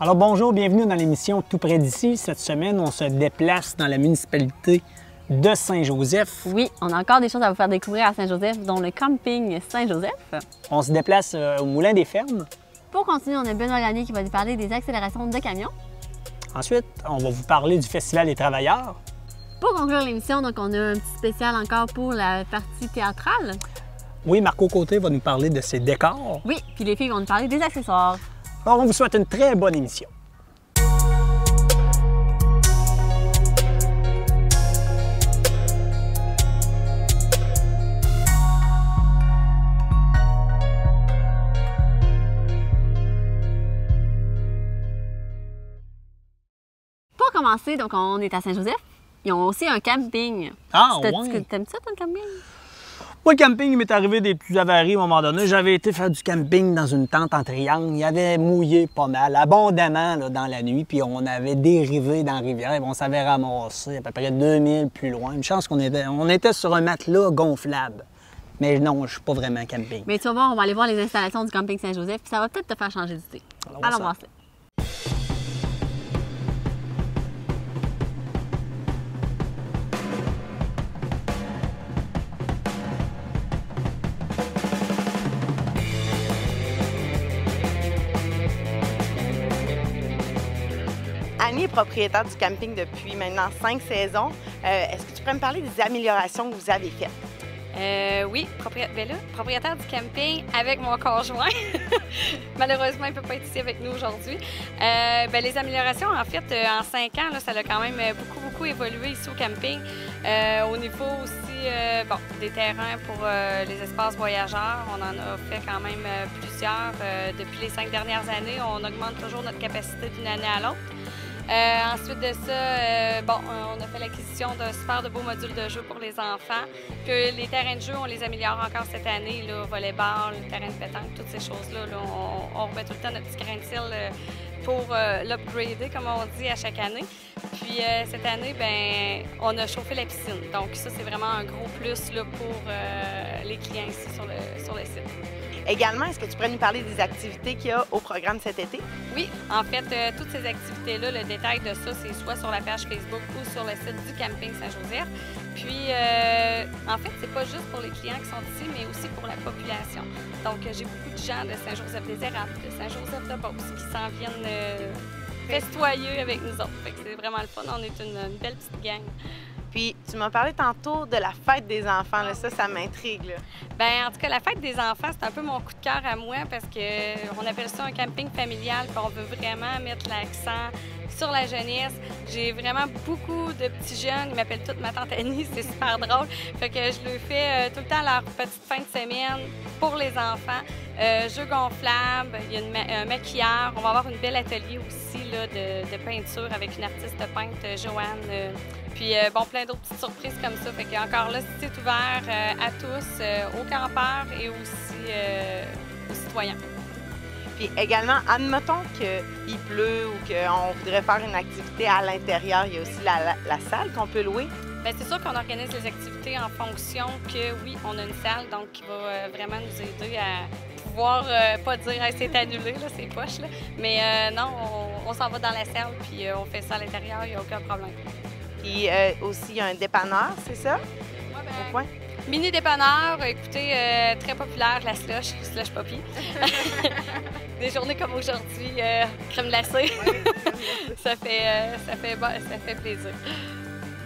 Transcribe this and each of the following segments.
Alors bonjour, bienvenue dans l'émission Tout près d'ici. Cette semaine, on se déplace dans la municipalité de Saint-Joseph. Oui, on a encore des choses à vous faire découvrir à Saint-Joseph, dont le camping Saint-Joseph. On se déplace au Moulin des Fermes. Pour continuer, on a Benoît Gagné qui va nous parler des accélérations de camions. Ensuite, on va vous parler du Festival des travailleurs. Pour conclure l'émission, donc on a un petit spécial encore pour la partie théâtrale. Oui, Marco Côté va nous parler de ses décors. Oui, puis les filles vont nous parler des accessoires. Alors, on vous souhaite une très bonne émission. Pour commencer, donc on est à Saint-Joseph. Ils ont aussi un camping. Ah, ouais. T'aimes ça, ton camping? Moi, le camping, il m'est arrivé des petits avaries à un moment donné. J'avais été faire du camping dans une tente en triangle. Il avait mouillé pas mal, abondamment là, dans la nuit. Puis on avait dérivé dans la rivière. Et on s'avait ramassé à peu près 2000 plus loin. Une chance qu'on était sur un matelas gonflable. Mais non, je suis pas vraiment camping. Mais tu vas voir, on va aller voir les installations du camping Saint-Joseph. Puis ça va peut-être te faire changer d'idée. Allons voir ça. Annie est propriétaire du camping depuis maintenant 5 saisons. Est-ce que tu pourrais me parler des améliorations que vous avez faites? Oui, propriétaire du camping avec mon conjoint. Malheureusement, il ne peut pas être ici avec nous aujourd'hui. Les améliorations, en fait, en 5 ans, là, ça a quand même beaucoup évolué ici au camping. Au niveau aussi des terrains pour les espaces voyageurs, on en a fait quand même plusieurs. Depuis les 5 dernières années, on augmente toujours notre capacité d'une année à l'autre. Ensuite de ça, on a fait l'acquisition d'un super de beaux modules de jeu pour les enfants. Que les terrains de jeu, on les améliore encore cette année, là, volleyball, le terrain de pétanque, toutes ces choses-là. Là, on remet tout le temps notre petit grain de sel pour l'upgrader, comme on dit, à chaque année. Puis cette année, on a chauffé la piscine. Donc ça, c'est vraiment un gros plus là, pour les clients ici sur le site. Également, est-ce que tu pourrais nous parler des activités qu'il y a au programme cet été? Oui, en fait, toutes ces activités-là, le détail de ça, c'est soit sur la page Facebook ou sur le site du camping Saint-Joseph. Puis, en fait, c'est pas juste pour les clients qui sont ici, mais aussi pour la population. Donc, j'ai beaucoup de gens de Saint-Joseph-des-Érables, de Saint-Joseph-de-Beauce qui s'en viennent festoyer avec nous autres. Fait que c'est vraiment le fun. On est une belle petite gang. Puis, tu m'as parlé tantôt de la fête des enfants. Là. Ça m'intrigue. Là. En tout cas, la fête des enfants, c'est un peu mon coup de cœur à moi parce qu'on appelle ça un camping familial. Puis on veut vraiment mettre l'accent sur la jeunesse. J'ai vraiment beaucoup de petits jeunes. Ils m'appellent toute ma tante Annie. C'est super drôle. Fait que je leur fais tout le temps leur petite fin de semaine pour les enfants. Jeux gonflables, il y a un maquilleur. On va avoir une belle atelier aussi là, de peinture avec une artiste peintre, Joanne. Puis, plein d'autres petites surprises comme ça. Fait que encore là, c'est ouvert à tous, aux campeurs et aussi aux citoyens. Puis également, admettons qu'il pleut ou qu'on voudrait faire une activité à l'intérieur, il y a aussi la salle qu'on peut louer. Bien, c'est sûr qu'on organise les activités en fonction que, oui, on a une salle, donc qui va vraiment nous aider à pouvoir pas dire hey, c'est annulé, là, c'est poche, là. Mais non, on s'en va dans la salle puis on fait ça à l'intérieur, il n'y a aucun problème. Puis aussi, il y a un dépanneur, c'est ça? Oui, au point? Mini dépanneur, écoutez, très populaire, la slush poppy. Des journées comme aujourd'hui, crème glacée. ça fait plaisir.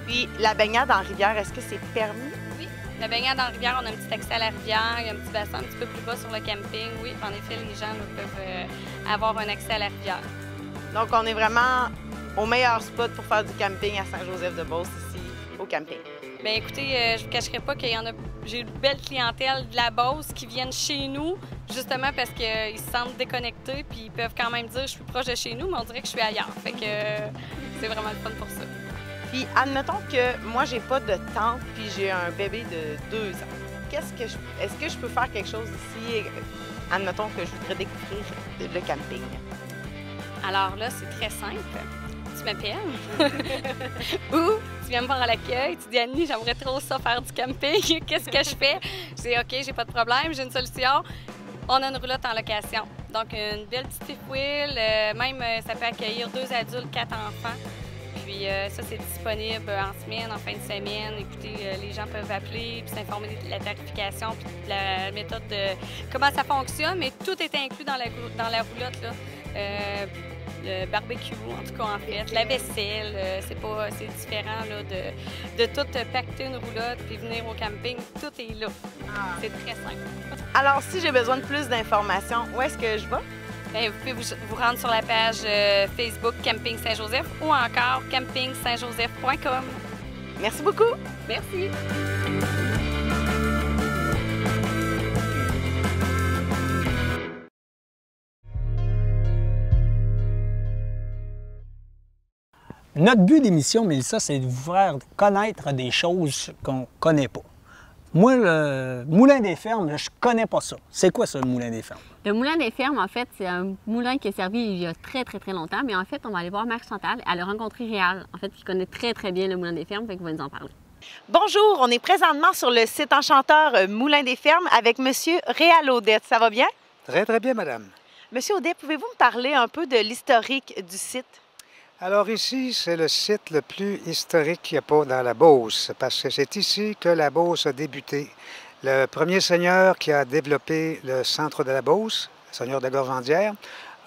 Puis la baignade en rivière, est-ce que c'est permis? Oui, la baignade en rivière, on a un petit accès à la rivière, il y a un petit bassin un petit peu plus bas sur le camping. Oui, en effet, les gens là, peuvent avoir un accès à la rivière. Donc, on est vraiment au meilleur spot pour faire du camping à Saint-Joseph-de-Beauce, ici, au camping. Bien, écoutez, je ne vous cacherai pas qu'il y en a. J'ai une belle clientèle de la Beauce qui viennent chez nous, justement parce qu'ils se sentent déconnectés, puis ils peuvent quand même dire je suis proche de chez nous, mais on dirait que je suis ailleurs. Fait que c'est vraiment le fun pour ça. Puis, admettons que moi, j'ai pas de tente, puis j'ai un bébé de 2 ans. Est-ce que je peux faire quelque chose ici? Admettons que je voudrais découvrir le camping. Alors là, c'est très simple. Tu m'appelles ou tu viens me voir à l'accueil, tu dis Annie, j'aimerais trop ça faire du camping, qu'est-ce que je fais? Je dis OK, j'ai pas de problème, j'ai une solution. On a une roulotte en location. Donc, une belle petite fifth wheel. Même, ça peut accueillir 2 adultes, 4 enfants. Puis ça, c'est disponible en semaine, en fin de semaine. Écoutez, les gens peuvent appeler puis s'informer de la tarification puis de la méthode de comment ça fonctionne. Mais tout est inclus dans la roulotte, là. Le barbecue, en tout cas, en fait. La vaisselle, c'est différent là, de tout pacter une roulotte puis venir au camping. Tout est là. C'est très simple. Alors, si j'ai besoin de plus d'informations, où est-ce que je vais? Bien, vous pouvez vous rendre sur la page Facebook Camping Saint-Joseph ou encore campingsaintjoseph.com. Merci beaucoup. Merci. Notre but d'émission, Mélissa, c'est de vous faire connaître des choses qu'on ne connaît pas. Moi, le Moulin des Fermes, je connais pas ça. C'est quoi ça, le Moulin des Fermes? Le Moulin des Fermes, en fait, c'est un moulin qui a servi il y a très, très, très longtemps. Mais en fait, on va aller voir Marie-Chantal. Elle a rencontré Réal, en fait, qui connaît très, très bien le Moulin des Fermes, fait qu'il va nous en parler. Bonjour, on est présentement sur le site enchanteur Moulin des Fermes avec Monsieur Réal Audet. Ça va bien? Très, très bien, madame. Monsieur Audet, pouvez-vous me parler un peu de l'historique du site? Alors ici, c'est le site le plus historique qu'il n'y a pas dans la Beauce, parce que c'est ici que la Beauce a débuté. Le premier seigneur qui a développé le centre de la Beauce, le seigneur de Gorgendière,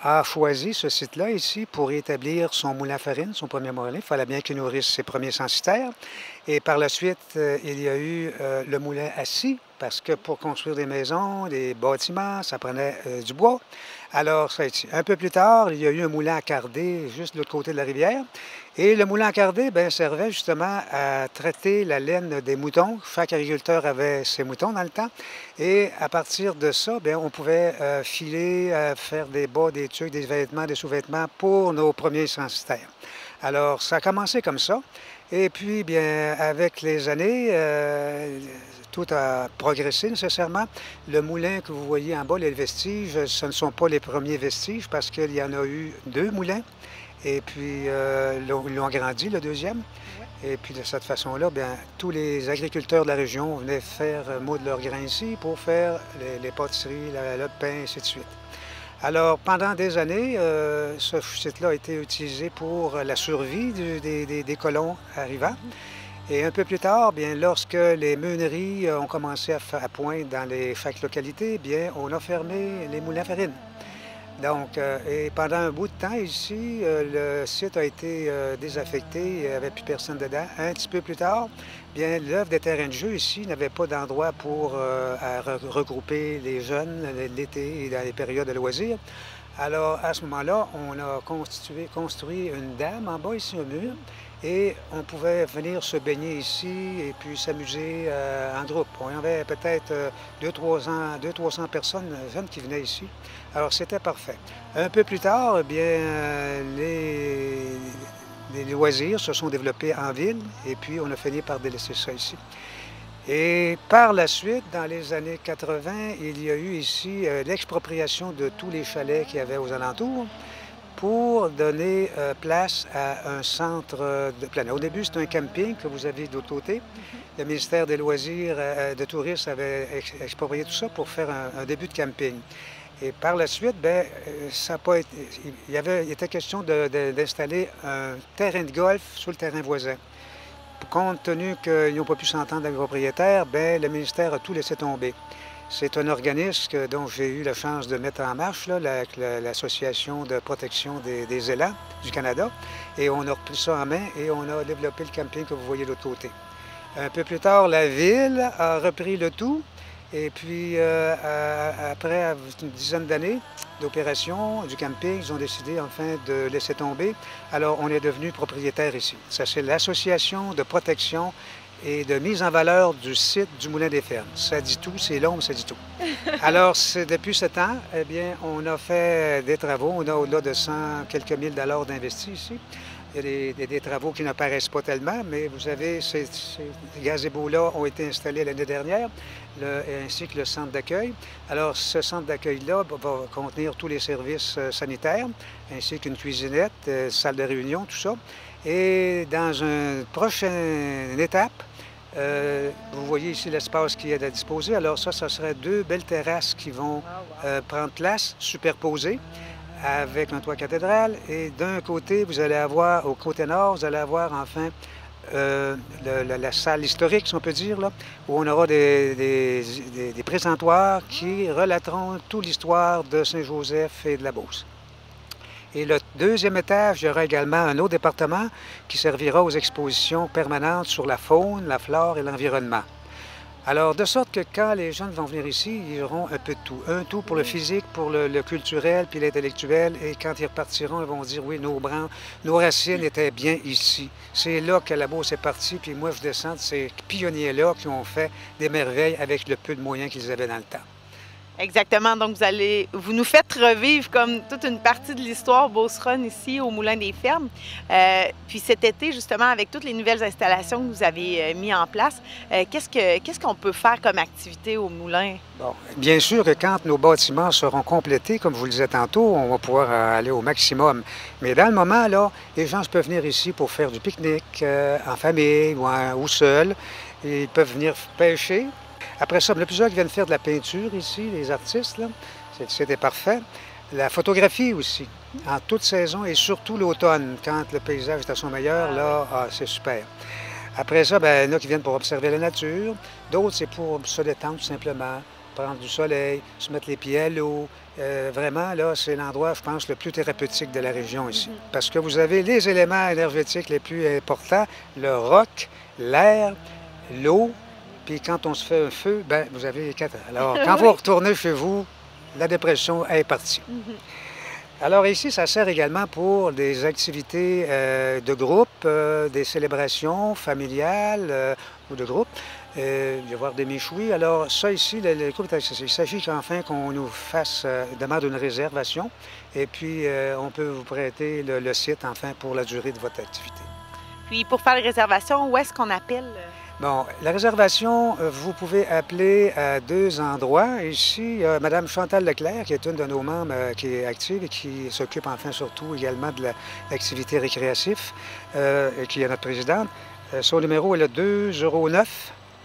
a choisi ce site-là ici pour établir son moulin à farine, son premier moulin. Il fallait bien qu'il nourrisse ses premiers censitaires. Et par la suite, il y a eu le moulin à scie, parce que pour construire des maisons, des bâtiments, ça prenait du bois. Alors, ça a été. Un peu plus tard, il y a eu un moulin à carder juste de l'autre côté de la rivière. Et le moulin à carder servait justement à traiter la laine des moutons. Chaque agriculteur avait ses moutons dans le temps. Et à partir de ça, on pouvait filer, faire des bas, des tuques, des vêtements, des sous-vêtements pour nos premiers censitaires. Alors, ça a commencé comme ça. Et puis, bien, avec les années, tout a progressé nécessairement. Le moulin que vous voyez en bas, les vestiges, ce ne sont pas les premiers vestiges parce qu'il y en a eu 2 moulins. Et puis, ils l'ont agrandi, le deuxième. Et puis, de cette façon-là, tous les agriculteurs de la région venaient faire moudre leurs grains ici pour faire les pâtisseries, le pain, et ainsi de suite. Alors, pendant des années, ce site-là a été utilisé pour la survie des colons arrivants. Et un peu plus tard, lorsque les meuneries ont commencé à poindre dans chaque localité, on a fermé les moulins à farine. Donc, et pendant un bout de temps ici, le site a été désaffecté, il n'y avait plus personne dedans. Un petit peu plus tard, l'œuvre des terrains de jeu ici n'avait pas d'endroit pour regrouper les jeunes l'été et dans les périodes de loisirs. Alors, à ce moment-là, on a construit une dame en bas ici au mur et on pouvait venir se baigner ici et puis s'amuser en groupe. On y avait peut-être 200-300 personnes jeunes qui venaient ici. Alors, c'était parfait. Un peu plus tard, les loisirs se sont développés en ville et puis on a fini par délaisser ça ici. Et par la suite, dans les années 80, il y a eu ici l'expropriation de tous les chalets qu'il y avait aux alentours pour donner place à un centre de plein air. Au début, c'était un camping que vous avez de l'autre côté. Le ministère des Loisirs de Tourisme avait exproprié tout ça pour faire un début de camping. Et par la suite, ça n'a pas été... il était question d'installer un terrain de golf sur le terrain voisin. Compte tenu qu'ils n'ont pas pu s'entendre avec le propriétaire, le ministère a tout laissé tomber. C'est un organisme dont j'ai eu la chance de mettre en marche, l'Association de protection des élans du Canada. Et on a repris ça en main et on a développé le camping que vous voyez de l'autre côté. Un peu plus tard, la ville a repris le tout. Et puis, après une dizaine d'années d'opération du camping, ils ont décidé enfin de laisser tomber. Alors, on est devenu propriétaire ici. Ça, c'est l'Association de protection et de mise en valeur du site du Moulin des Fermes. Ça dit tout, c'est long, mais ça dit tout. Alors, depuis ce temps, on a fait des travaux. On a au-delà de 100 quelques mille dollars d'investis ici. Il y a des travaux qui n'apparaissent pas tellement, mais vous savez, ces gazebos-là ont été installés l'année dernière, ainsi que le centre d'accueil. Alors, ce centre d'accueil-là va contenir tous les services sanitaires, ainsi qu'une cuisinette, salle de réunion, tout ça. Et dans une prochaine étape, Vous voyez ici l'espace qui est à disposer. Alors ça serait deux belles terrasses qui vont prendre place, superposées, avec un toit cathédrale. Et d'un côté, vous allez avoir, au côté nord, vous allez avoir enfin la salle historique, si on peut dire, là, où on aura des présentoirs qui relateront toute l'histoire de Saint-Joseph et de la Beauce. Et le deuxième étage, il y aura également un autre département qui servira aux expositions permanentes sur la faune, la flore et l'environnement. Alors, de sorte que quand les jeunes vont venir ici, ils auront un peu de tout. Un tout pour le physique, pour le culturel, puis l'intellectuel. Et quand ils repartiront, ils vont dire, oui, nos racines étaient bien ici. C'est là que la Beauce est partie, puis moi, je descends de ces pionniers-là qui ont fait des merveilles avec le peu de moyens qu'ils avaient dans le temps. Exactement. Donc, vous nous faites revivre comme toute une partie de l'histoire beauceronne ici au Moulin des Fermes. Puis cet été, justement, avec toutes les nouvelles installations que vous avez mis en place, qu'est-ce qu'on peut faire comme activité au Moulin? Bon, bien sûr que quand nos bâtiments seront complétés, comme je vous le disais tantôt, on va pouvoir aller au maximum. Mais dans le moment, là, les gens peuvent venir ici pour faire du pique-nique en famille ou seul. Ils peuvent venir pêcher. Après ça, il y en a plusieurs qui viennent faire de la peinture ici, les artistes, là. C'était parfait. La photographie aussi, en toute saison et surtout l'automne, quand le paysage est à son meilleur, là, c'est super. Après ça, bien, il y en a qui viennent pour observer la nature. D'autres, c'est pour se détendre tout simplement, prendre du soleil, se mettre les pieds à l'eau. Vraiment, là, c'est l'endroit, je pense, le plus thérapeutique de la région ici. Parce que vous avez les éléments énergétiques les plus importants, le roc, l'air, l'eau. Puis quand on se fait un feu, bien, vous avez les quatre. Alors, quand vous retournez chez vous, la dépression est partie. Alors ici, ça sert également pour des activités de groupe, des célébrations familiales ou de groupe. Il va y avoir des méchouis. Alors ça ici, le groupe est accessible. Il s'agit qu'enfin qu'on nous fasse demande une réservation et puis on peut vous prêter le site enfin pour la durée de votre activité. Puis pour faire les réservations, où est-ce qu'on appelle? Bon, la réservation, vous pouvez appeler à deux endroits. Ici, il y a Mme Chantal Leclerc, qui est une de nos membres qui est active et qui s'occupe enfin surtout également de l'activité récréative, et qui est notre présidente. Son numéro est le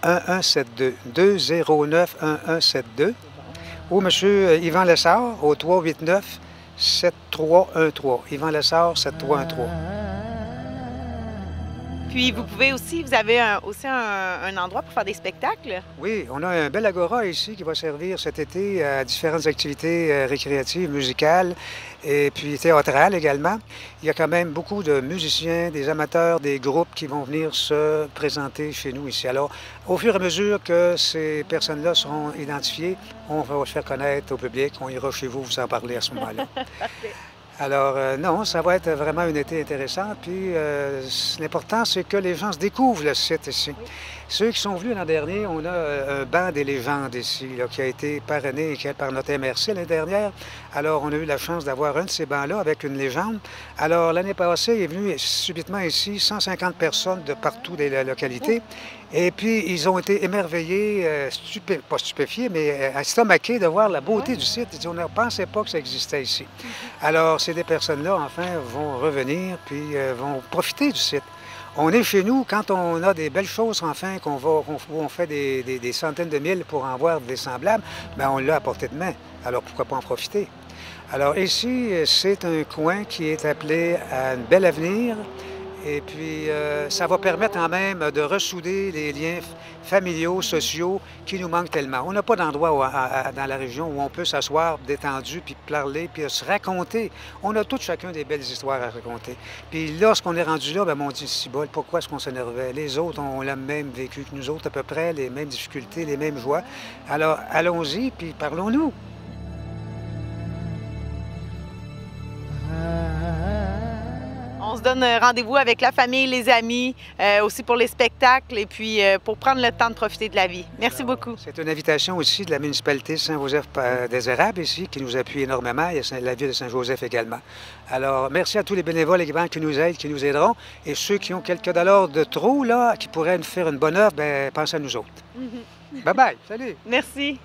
209-1172. 209-1172. Ou M. Yvan Lessard, au 389-7313. Yvan Lessard, 7313. Puis vous pouvez aussi, vous avez aussi un endroit pour faire des spectacles? Oui, on a un bel agora ici qui va servir cet été à différentes activités récréatives, musicales et puis théâtrales également. Il y a quand même beaucoup de musiciens, des amateurs, des groupes qui vont venir se présenter chez nous ici. Alors, au fur et à mesure que ces personnes-là seront identifiées, on va se faire connaître au public, on ira chez vous vous en parler à ce moment-là. Alors, non, ça va être vraiment un été intéressant. Puis, l'important, c'est que les gens se découvrent le site ici. Oui. Ceux qui sont venus l'an dernier, on a un banc des légendes ici, là, qui a été parrainé par notre MRC l'année dernière. Alors, on a eu la chance d'avoir un de ces bancs-là avec une légende. Alors, l'année passée, il est venu subitement ici 150 personnes de partout des localités. Et puis, ils ont été émerveillés, pas stupéfiés, mais estomaqués de voir la beauté du site. Ils disent, on ne pensait pas que ça existait ici. Alors, ces deux personnes-là, enfin, vont revenir, puis vont profiter du site. On est chez nous, quand on a des belles choses, enfin, où on fait des centaines de milles pour en voir des semblables, bien, on l'a à portée de main. Alors, pourquoi pas en profiter? Alors, ici, c'est un coin qui est appelé à un bel avenir. Et puis, ça va permettre quand même de ressouder les liens familiaux, sociaux qui nous manquent tellement. On n'a pas d'endroit dans la région où on peut s'asseoir détendu, puis parler, puis se raconter. On a tous chacun des belles histoires à raconter. Puis lorsqu'on est rendu là, bien, on dit, si bol, pourquoi est-ce qu'on s'énervait? Les autres ont le même vécu que nous autres, à peu près, les mêmes difficultés, les mêmes joies. Alors, allons-y, puis parlons-nous. On se donne rendez-vous avec la famille, les amis, aussi pour les spectacles et puis pour prendre le temps de profiter de la vie. Merci beaucoup. C'est une invitation aussi de la municipalité de Saint-Joseph-des-Érables ici, qui nous appuie énormément, et la ville de Saint-Joseph également. Alors, merci à tous les bénévoles également qui nous aident, qui nous aideront, et ceux qui ont quelques dollars de trop, là, qui pourraient nous faire une bonne œuvre, bien, pensez à nous autres. Bye-bye, salut! Merci!